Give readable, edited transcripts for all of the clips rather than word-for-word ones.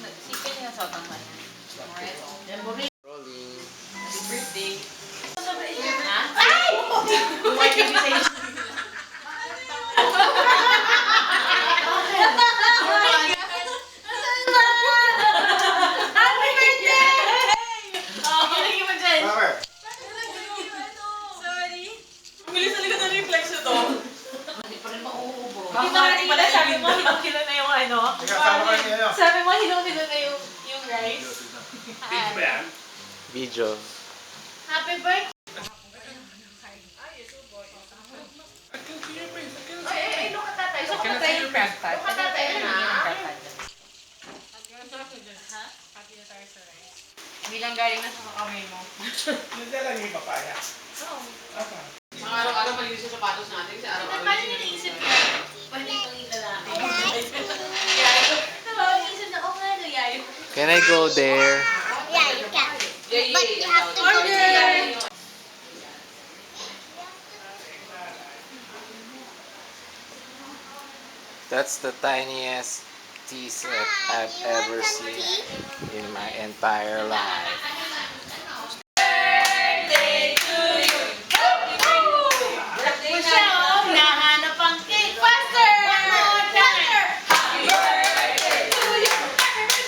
si Ken yung sa tangman. Rolling. Happy birthday. Ha? Ay! Ay! Sabi mo, hilong-hilo na yung rice. Video. Happy birthday! Ay, look at tatay. Look at tatay. Look at tatay na. Bilang galing na sa kakamay mo. Hindi lang yung papaya. Oo. Mga araw-araw malinis yung sapatos natin kasi araw-araw. Paano nyo naisip yun? Pwede itong lalaki. Yayo. Naisip na, nga, no, yayo. Can I go there? Yeah, you can. Yeah, But you have to Order! go there. That's the tiniest tea set I've ever seen in my entire life. Birthday to you! Birthday na! Nahanap ang cake! Faster! Faster! Happy birthday to you! Happy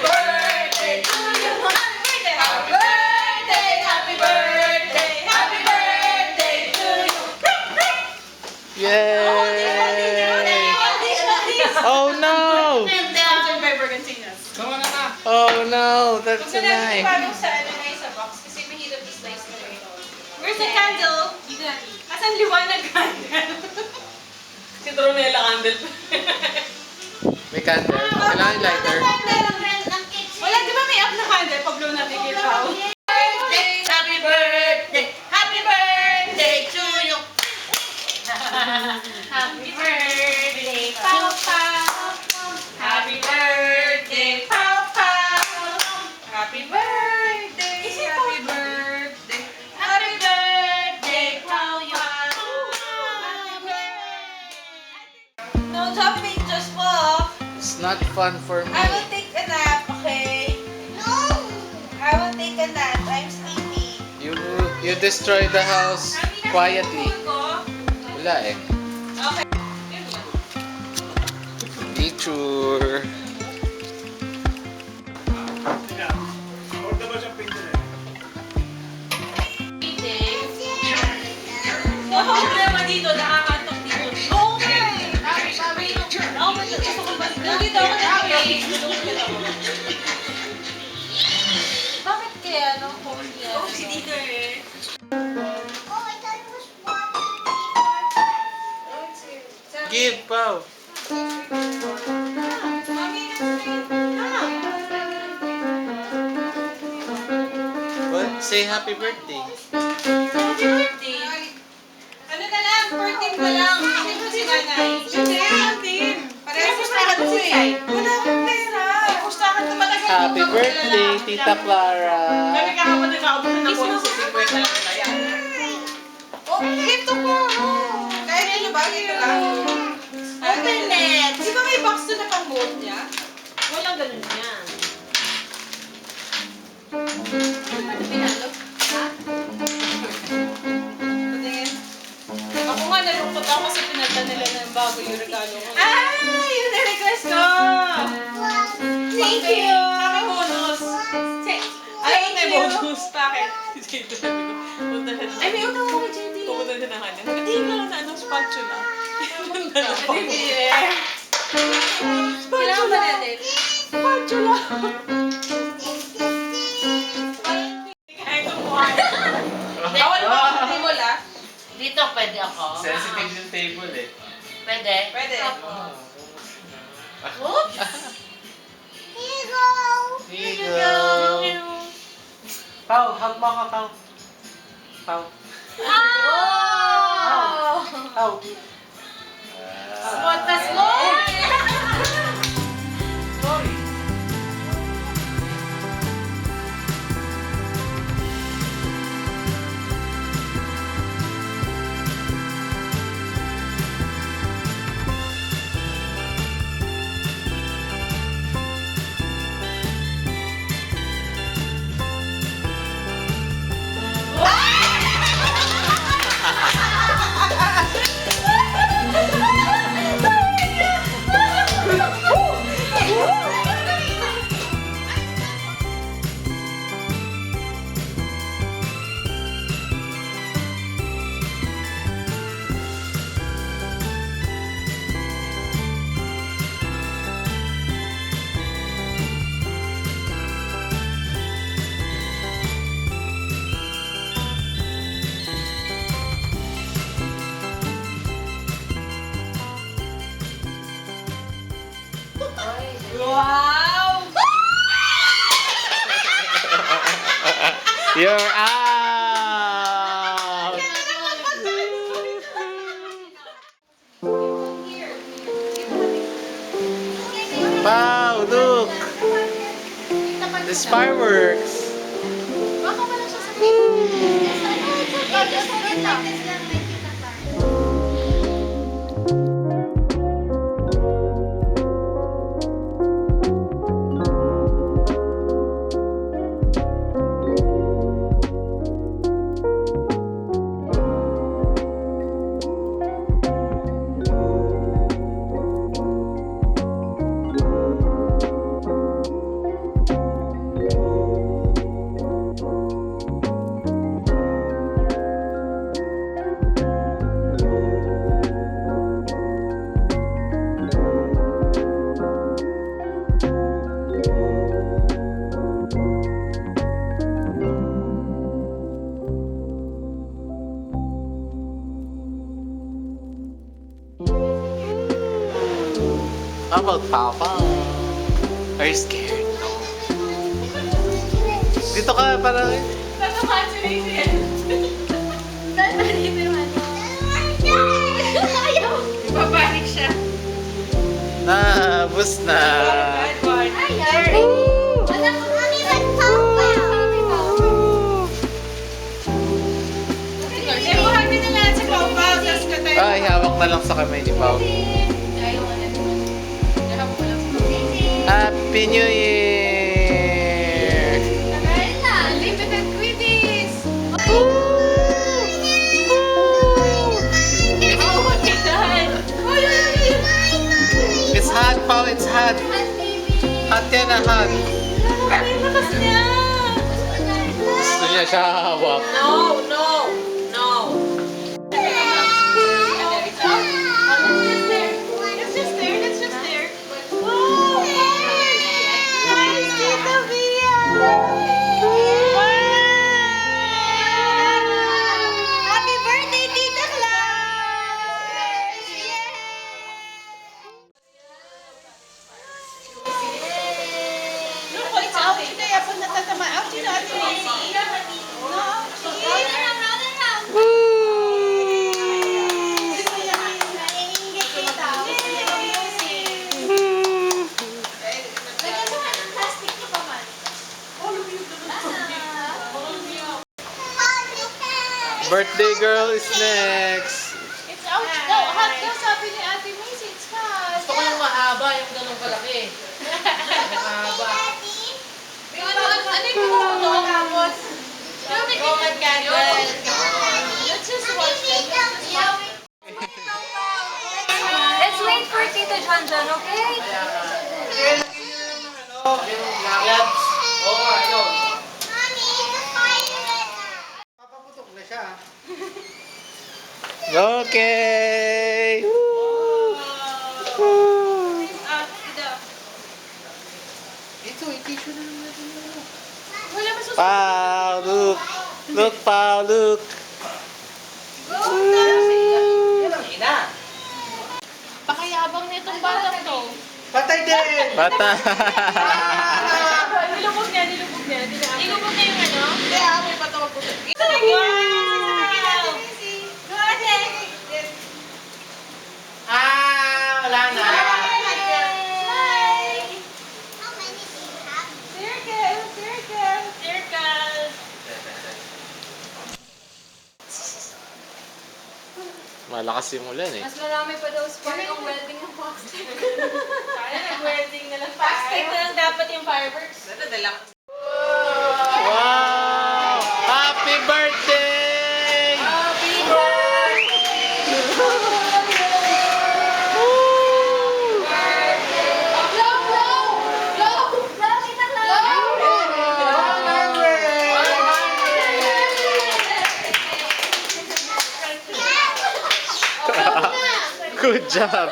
birthday to you! Happy birthday! Happy birthday! Happy birthday to you! Yay! Oh no! Oh no, that's a knife. Where's the candle? Asan liwanag candle? Si Tronella candle. May candle. Kailangan lighter. Wala, di ba may up na candle? Pablo na tigil pa. Happy birthday! Happy birthday to you! Happy birthday, Papa! Happy birthday, Papa! Happy birthday! Happy birthday! Happy birthday, Papa! Don't have pictures po! It's not fun for me. I will take a nap, okay? No. I will take a nap. I'm sleepy. You destroy the house quietly. Wala eh. Okay. Picture. Order ba siyang picture eh? Ang problema dito, nakakatok dito. Oo nga eh. Ako ba ito? Gusto ko ba dito? Dito ako Bakit kaya, no? Oo, si dito eh. Oh, I thought it was one. Give, Pao. What? Say happy birthday. Happy birthday. Ano na lang, 14 pa lang. Ito si nanay. Hindi, auntie. Parehas pustahan ko eh. Wala akong pera. Pustahan ko matagal. Happy birthday, Tita Clara. Kami kahapon nagkakabutan ng puno sa 50 lang na yan. Oh, ito ko. Kahit ano ba? Ito lang. Internet. Di ba may box doon na pang boat niya? Walang ganun yan. Ano pinalo? Ha? Patingin. Ako nga nalungkot ako kasi pinalta nila ng bago yung regalo ko. Ah! Yung na-request ko! Thank you! Happy bonus! Ay, may bonus. Bakit? Ay, may utang mo kay JD. Pupunta siya ng kanya. Hindi ka lang na anong spatula. Kailangan ba natin? Spatula. Bawal mo ang table ah. Dito pwede ako. Sensitive yung table eh. Pwede? Pwede. Oops! Here you go. Here you go. Pao, hug mo ka, Pao. Pao. Oh! Pao. What the smoke? Wow! You're out! Wow, look! There's fireworks! Baka wala siya sa Just wait lang. How about Papa? Are you scared? No. Dito ka, parang... Tatamaan si Lacey yan. Ayaw! Babalik siya. Bus na! Bad one. Ayaw! Wala ko kami magpapa. Eh, buhatin na lahat si Pao Pao. Tapos ka tayo. Ay, hawak na lang sa kamay ni Pao. Happy New Year! Limited goodies. Oh Oh my God. It's hot, Pao! It's hot! Hot yan na, hot! Ay, lakas niya. Gusto niya siya hawak. No, no, no. Let's just there. Let's just there. Wow. Nice, Tita Via. Happy birthday, Tita Claus! Look, it's ouchie kaya pag natatama. Ouchie na, Ate Lacey. No, ouchie. Birthday girl is next! It's ouch daw. Hot daw, sabi ni Ate Macy. It's hot. Gusto ko yung mahaba, yung ganun kalaki. Mahaba. Ano yung puto? Tapos, Roman candle. Let's just watch them. Let's wait for Tito John John, okay? Oo nga, yun. Papaputok na siya. Okay! Ito, i-tissue na lang natin yun. Wala masusunod. Pao, look! Look, Pao, look! Yan ang ina. Pakayabang nitong batang to. Patay din! Bata! Nilubog niya, nilubog niya. Nilubog niya yung ano? Kaya may patawag ko sa... Wala na. Malakas yung ulan eh. Mas marami pa daw spark ang welding ng box. Kaya nag-welding na lang. Fast-take na lang dapat yung fireworks. Nadadala. Wow! Happy birthday! Happy birthday! Good job!